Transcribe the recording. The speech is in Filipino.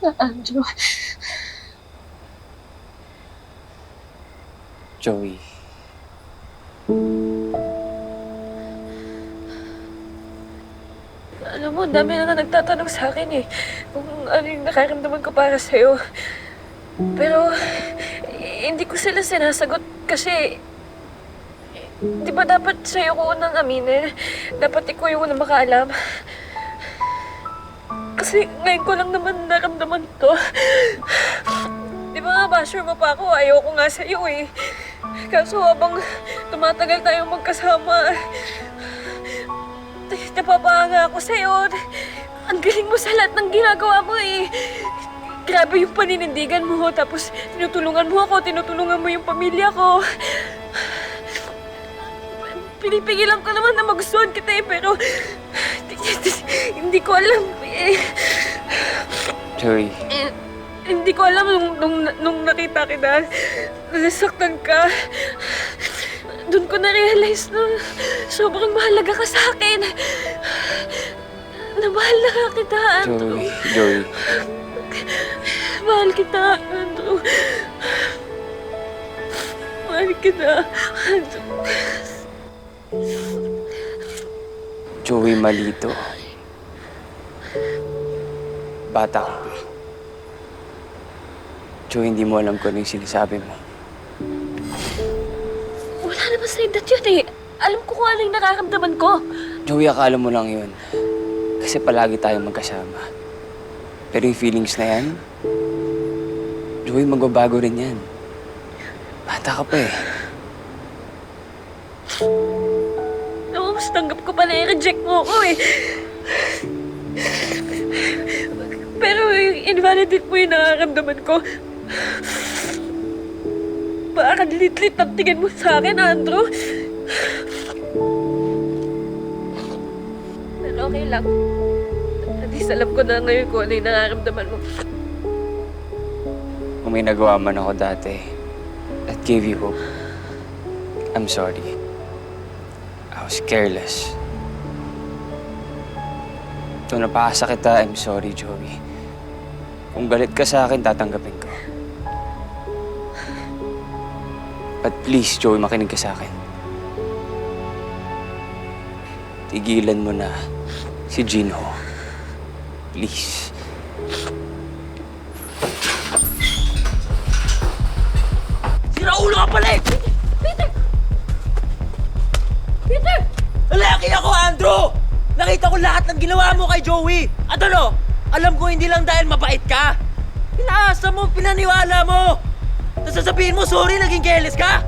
Andrew. Joey. Alam mo, dami na nagtatanong sa akin eh. Kung ano yung nakaramdaman ko para sa'yo. Pero, hindi ko sila sinasagot kasi... Di ba dapat sa'yo ko unang aminin? Dapat ikaw yung unang makaalam. Kasi ngayon ko lang naman naramdaman to. Di ba nga, basher mo pa ako? Ayoko nga sa'yo eh. Kaso habang tumatagal tayong magkasama, napapahanga ako sa'yo. Ang galing mo sa lahat ng ginagawa mo eh. Grabe yung paninindigan mo. Tapos tinutulungan mo ako, tinutulungan mo yung pamilya ko. Pinipigilan ko naman na magustuhan kita eh, pero hindi ko alam eh. Joey. Hindi ko alam nung nakita kita, nasaktan ka. Doon ko na-realize na sobrang mahalaga ka sa akin. Na mahal na kita, Andrew. Joey. Mahal kita, Andrew. Mahal kita, Andrew. Joey, malito. Bata ka pa. Joey, hindi mo alam kung ano yung sinasabi mo. Wala naman sa edad yun eh. Alam ko kung ano yung nararamdaman ko. Joey, akala mo lang yun. Kasi palagi tayong magkasama. Pero yung feelings na yan, Joey, magbabago rin yan. Bata ka pa eh. Naku, mas tanggap ko pa na i-reject mo ako eh. Pero invalidate mo yung nararamdaman ko. Baka lit-lit ang tingin mo sa akin, Andrew. Pero okay lang. At least alam ko na ngayon kung ano yung nararamdaman mo. Kung may nagawa man ako dati that gave you hope, I'm sorry. I was careless. Ito, napakasa kita, I'm sorry, Joey. Kung galit ka sa akin, tatanggapin ko. But please, Joey, makinig ka sa akin. Tigilan mo na si Jinho. Please. Sira ulo ka pala eh! Peter! Peter! Lalaki ako, Andrew! Nakita ko lahat ng ginawa mo kay Joey! At ano? Alam ko hindi lang dahil mabait ka! Pinaasa mo, pinaniwala mo! Tapos sasabihin mo, sorry, naging careless ka?